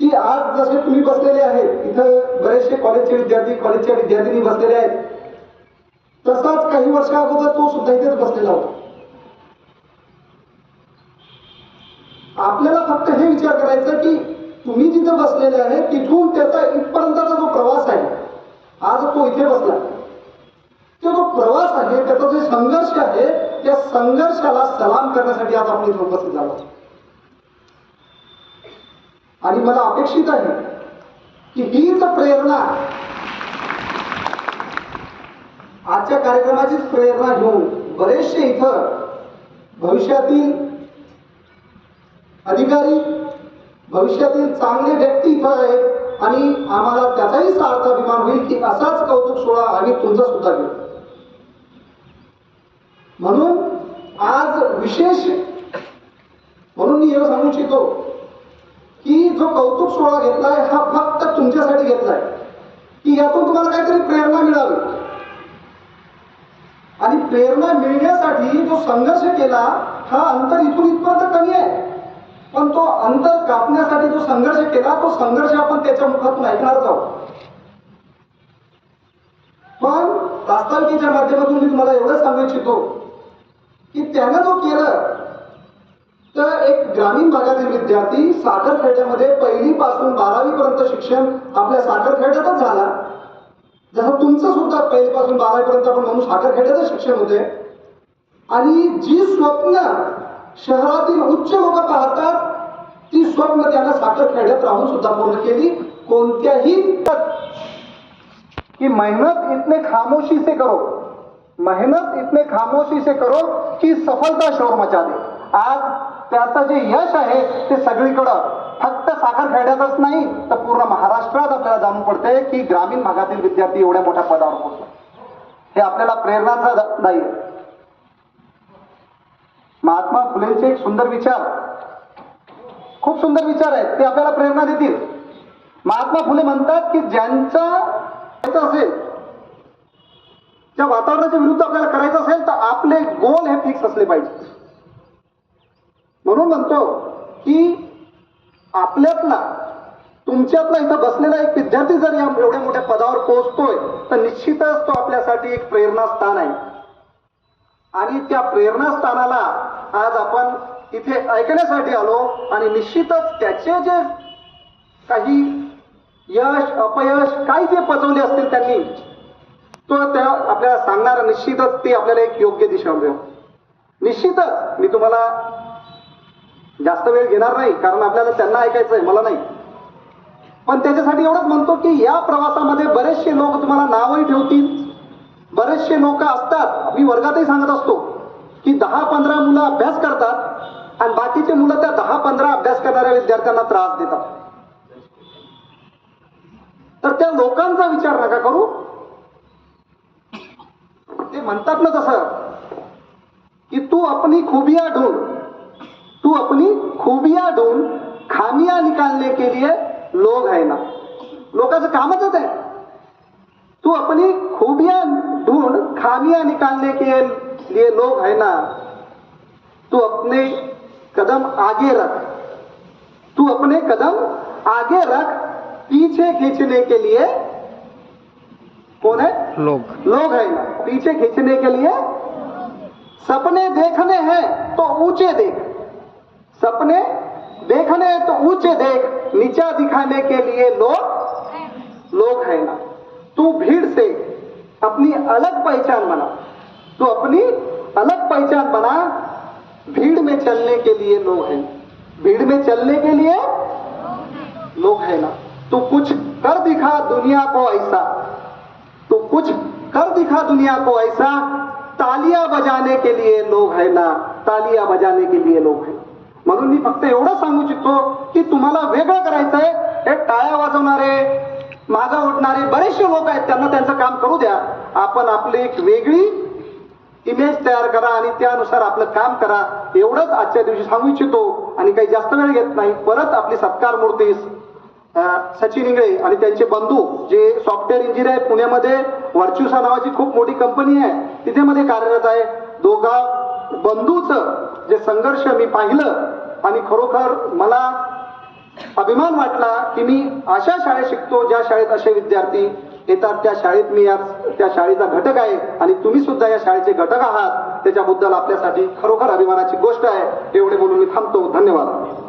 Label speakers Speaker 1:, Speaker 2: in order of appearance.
Speaker 1: की आज जसे तुम्ही बसलेले आहेत इथं बरेचसे कॉलेजचे विद्यार्थी कॉलेजच्या विद्यार्थिनी बसलेले आहेत, तसाच काही वर्षा अगोदर तो सुद्धा इथेच बसलेला होता. आपल्याला फक्त हे विचार करायचा की तुम्ही जिथे बसलेले आहे तिथून त्याचा इथपर्यंतचा जो प्रवास आहे, आज तो इथे बसला, तो जो प्रवास आहे त्याचा जो संघर्ष आहे त्या संघर्षाला सलाम करण्यासाठी आज आपण इथे उपस्थित झालो. आणि मला अपेक्षित आहे की हीच प्रेरणा आजच्या कार्यक्रमाचीच प्रेरणा घेऊन बरेचसे इथं भविष्यातील अधिकारी, भविष्यातील चांगले व्यक्ती इथं आहेत आणि आम्हाला त्याचाही सार्थ अभिमान होईल की असाच कौतुक सोहळा आम्ही तुमचा सुद्धा घेऊ. म्हणून आज विशेष म्हणून मी हे सांगू इच्छितो की जो कौतुक सोहळा घेतलाय हा फक्त तुमच्यासाठी घेतलाय की यातून तुम्हाला काहीतरी प्रेरणा मिळावी. आणि प्रेरणा मिळण्यासाठी जो संघर्ष केला हा अंतर इथून इथपर्यंत कमी आहे, पण तो अंतर कापण्यासाठी जो संघर्ष केला तो संघर्ष आपण त्याच्या मुखातून ऐकणारच आहोत. पण प्रास्ताविकेच्या माध्यमातून मी तुम्हाला एवढंच सांगू इच्छितो की त्यानं जो केलं तर एक ग्रामीण भागातील विद्यार्थी साखरखेड्यामध्ये 1ली पासून 12वी पर्यंत शिक्षण आपल्या साखरखेड्यातच झाला, जसं तुमचं सुद्धा 1ली पासून 12वी पर्यंत आपण म्हणून साखरखेड्यातच शिक्षण होते. आणि जी स्वप्न शहरातील उच्च लोक पाहतात ती स्वप्न त्यानं साखरखेड्यात राहून सुद्धा पूर्ण केली. कोणत्याही की मेहनत इतने खामोशी से करो, मेहनत इतने खामोशी से करो की सफलता शोर मचा दे. आज त्याचं जे यश आहे ते सगळीकडं फक्त साखरखेड्यातच नाही तर पूर्ण महाराष्ट्रात आपल्याला जाणून पडते की ग्रामीण भागातील विद्यार्थी एवढ्या मोठ्या पदावर पोहोचले. हे आपल्याला प्रेरणाचं दायी आहे. महात्मा फुलेंचे एक सुंदर विचार, खूप सुंदर विचार आहेत, ते आपल्याला प्रेरणा देतील. महात्मा फुले म्हणतात की ज्यांचा असेल त्या वातावरणाच्या विरुद्ध आपल्याला करायचं असेल तर आपले गोल हे फिक्स असले पाहिजे. म्हणून म्हणतो की आपल्यातला तुमच्यातला इथं बसलेला एक विद्यार्थी जर या एवढ्या मोठ्या पदावर पोहोचतोय तर निश्चितच तो आपल्यासाठी एक प्रेरणास्थान आहे. आणि त्या प्रेरणास्थानाला आज आपण इथे ऐकण्यासाठी आलो आणि निश्चितच त्याचे जे काही यश अपयश काही जे पचवले असतील त्यांनी तो त्या आपल्याला सांगणार, निश्चितच ते आपल्याला एक योग्य दिशा मिळेल. निश्चितच मी तुम्हाला जास्त वेळ घेणार नाही कारण आपल्याला त्यांना ऐकायचं आहे, मला नाही. पण त्याच्यासाठी एवढंच म्हणतो की या प्रवासामध्ये बरेचसे लोक तुम्हाला नावही ठेवतील, बरेचसे लोक असतात. मी वर्गातही सांगत असतो की 10-15 मुलं अभ्यास करतात आणि बाकीचे मुलं त्या 10-15 अभ्यास करणाऱ्या विद्यार्थ्यांना त्रास देतात. तर त्या लोकांचा विचार नका करू. ते म्हणतात ना तसं की तू अपनी खूबियां ढूंढ, तू अपनी खूबियां ढूंढ, खामियां निकालने के लिए लोग है ना. लोकांचं कामच आहे. तू अपनी खूबियां ढूंढ, खामियां निकालने के लिए लोग है ना. तू अपने कदम आगे रख, तू अपने कदम आगे रख, पीछे खींचने के लिए कौन है? लोग है ना. पीछे खींचने के लिए सपने देखने हैं तो ऊंचे देख, सपने देखने हैं तो ऊंचे देख, नीचा दिखाने के लिए लोग है ना. तू भीड़ से अपनी अलग पहचान बना, तू अपनी अलग पहचान बना, भीड़ में चलने के लिए लोग हैं, भीड़ में चलने के लिए लोग है ना. तू कुछ कर दिखा दुनिया को ऐसा, तू कुछ कर दिखा दुनिया को ऐसा, तालियां बजाने के लिए लोग है ना, तालियां बजाने के लिए लोग हैं. म्हणून मी फक्त एवढं सांगू इच्छितो की तुम्हाला वेगळं करायचंय. हे टाळ्या वाजवणारे, मागं उठणारे बरेचसे लोक आहेत, त्यांना त्यांचं काम करू द्या. आपण आपली एक वेगळी इमेज तयार करा आणि त्यानुसार आपलं काम करा. एवढंच आजच्या दिवशी सांगू इच्छितो आणि काही जास्त वेळ घेत नाही. परत आपली सत्कार मूर्ती सचिन इंगळे आणि त्यांचे बंधू जे सॉफ्टवेअर इंजिनियर आहे पुण्यामध्ये, वर्च्युसा नावाची खूप मोठी कंपनी आहे तिथे मध्ये कार्यरत आहे. दोघा बंधूचं जे संघर्ष मी पाहिलं आणि खरोखर मला अभिमान वाटला की मी अशा शाळेत शिकतो ज्या शाळेत असे विद्यार्थी येतात, त्या शाळेत मी त्या शाळेचा घटक आहे आणि तुम्ही सुद्धा या शाळेचे घटक आहात. त्याच्याबद्दल आपल्यासाठी खरोखर अभिमानाची गोष्ट आहे. एवढे बोलून मी थांबतो. धन्यवाद.